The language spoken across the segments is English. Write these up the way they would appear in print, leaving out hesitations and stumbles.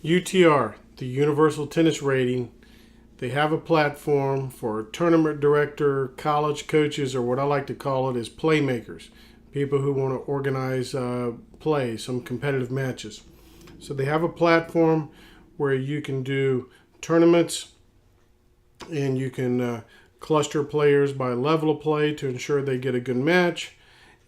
UTR, the Universal Tennis Rating, they have a platform for tournament director, college coaches, or what I like to call it is playmakers, people who want to organize play, some competitive matches. So they have a platform where you can do tournaments and you can cluster players by level of play to ensure they get a good match,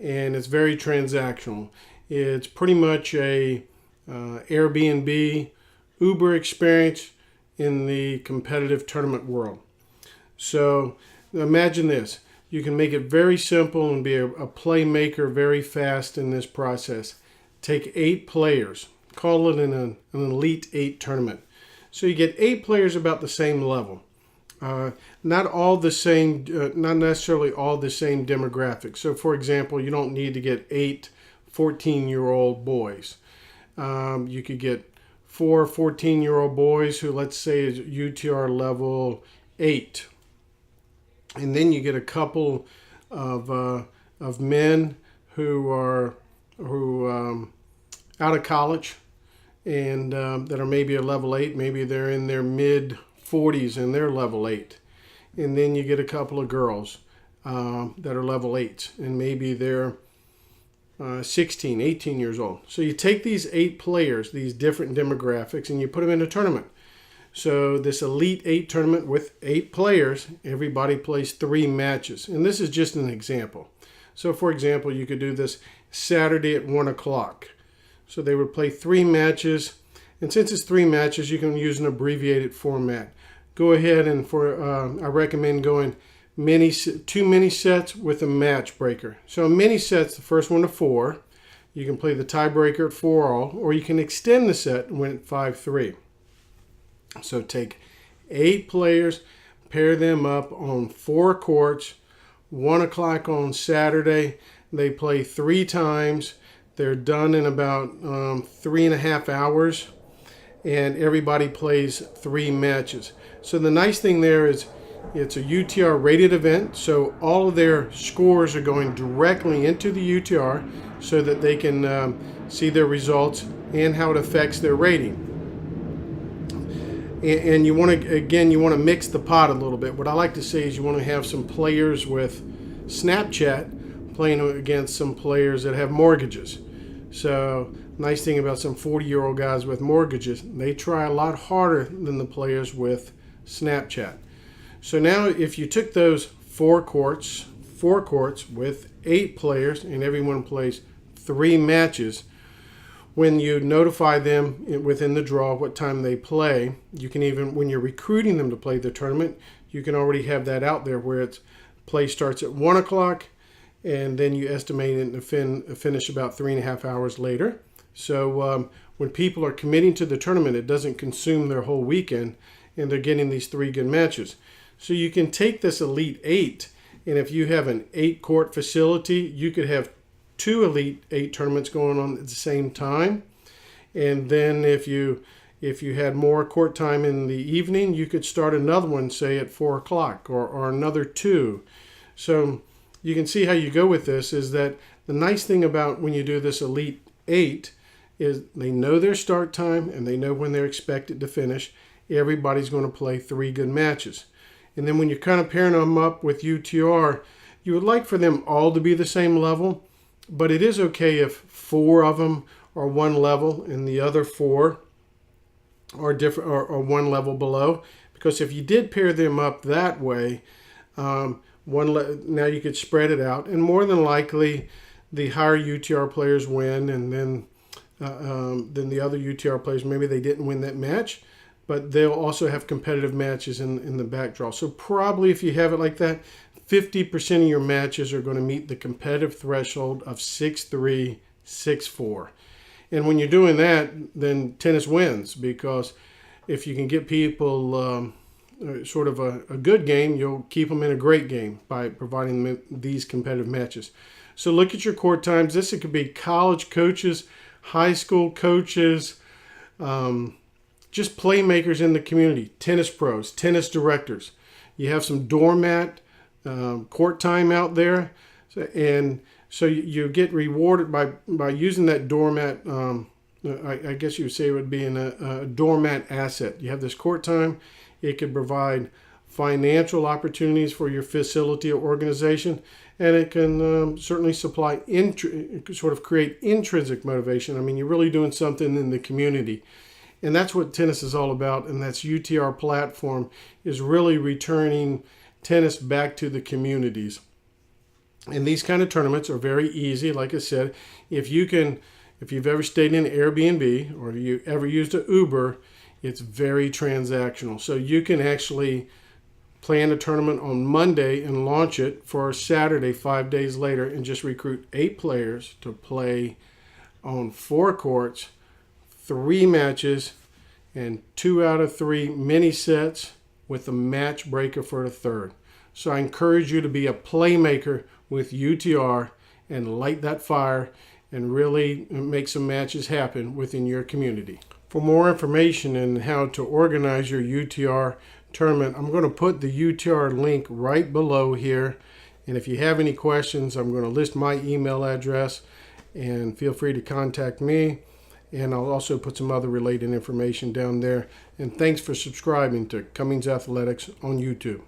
and it's very transactional. It's pretty much a Airbnb, Uber experience in the competitive tournament world. So imagine this. You can make it very simple and be a playmaker very fast in this process. Take 8 players. Call it an Elite 8 tournament. So you get 8 players about the same level. Not all the same, not necessarily all the same demographics. So for example, you don't need to get 8 14-year-old boys. You could get 4 14-year-old boys who, let's say, is UTR level 8. And then you get a couple of men who are out of college and that are maybe a level 8. Maybe they're in their mid 40s and they're level 8. And then you get a couple of girls that are level 8s, and maybe they're 16, 18 years old. So you take these 8 players, these different demographics, and you put them in a tournament. So this Elite 8 tournament with 8 players, everybody plays 3 matches. And this is just an example. So for example, you could do this Saturday at 1 o'clock. So they would play 3 matches. And since it's 3 matches, you can use an abbreviated format. Go ahead and I recommend going 2 mini sets with a match breaker. So mini sets, the first one to 4. You can play the tiebreaker at 4-all, or you can extend the set and win at 5-3. So take 8 players, pair them up on 4 courts, 1 o'clock on Saturday. They play 3 times. They're done in about 3.5 hours, and everybody plays 3 matches. So the nice thing there is it's a UTR rated event, so all of their scores are going directly into the UTR so that they can see their results and how it affects their rating. And you want to mix the pot a little bit. What I like to say is you want to have some players with Snapchat playing against some players that have mortgages. So nice thing about some 40-year-old guys with mortgages, they try a lot harder than the players with Snapchat. So now if you took those 4 courts with 8 players and everyone plays 3 matches, when you notify them within the draw what time they play, you can even, when you're recruiting them to play the tournament, you can already have that out there where it's play starts at 1 o'clock and then you estimate it to finish about 3.5 hours later. So when people are committing to the tournament, it doesn't consume their whole weekend and they're getting these 3 good matches. So you can take this Elite 8, and if you have an 8-court facility, you could have 2 Elite 8 tournaments going on at the same time. And then if you had more court time in the evening, you could start another one, say at 4 o'clock, or another 2. So you can see how you go with this is that the nice thing about when you do this Elite 8 is they know their start time and they know when they're expected to finish. Everybody's going to play 3 good matches. And then when you're kind of pairing them up with UTR, you would like for them all to be the same level, but it is okay if 4 of them are one level and the other 4 are different or one level below. Because if you did pair them up that way, now you could spread it out, and more than likely the higher UTR players win, and then the other UTR players, maybe they didn't win that match, but they'll also have competitive matches in the back draw. So probably if you have it like that, 50% of your matches are going to meet the competitive threshold of 6-3, 6-4. And when you're doing that, then tennis wins, because if you can get people sort of a good game, you'll keep them in a great game by providing them these competitive matches. So look at your court times. This could be college coaches, high school coaches, just playmakers in the community, tennis pros, tennis directors. You have some doormat court time out there, so you get rewarded by using that doormat I guess you would say it would be a doormat asset. You have this court time. It could provide financial opportunities for your facility or organization, and it can certainly supply sort of create intrinsic motivation. I mean, you're really doing something in the community, and that's what tennis is all about. And that's UTR platform is really returning tennis back to the communities. And these kind of tournaments are very easy. Like I said, if you've ever stayed in Airbnb or if you ever used an Uber, it's very transactional. So you can actually plan a tournament on Monday and launch it for Saturday 5 days later, and just recruit 8 players to play on 4 courts, 3 matches, and 2 out of 3 mini sets with a match breaker for the third. So I encourage you to be a playmaker with UTR and light that fire and really make some matches happen within your community. For more information on how to organize your UTR tournament, I'm going to put the UTR link right below here. And if you have any questions, I'm going to list my email address, and feel free to contact me. And I'll also put some other related information down there. And thanks for subscribing to Cummings Athletics on YouTube.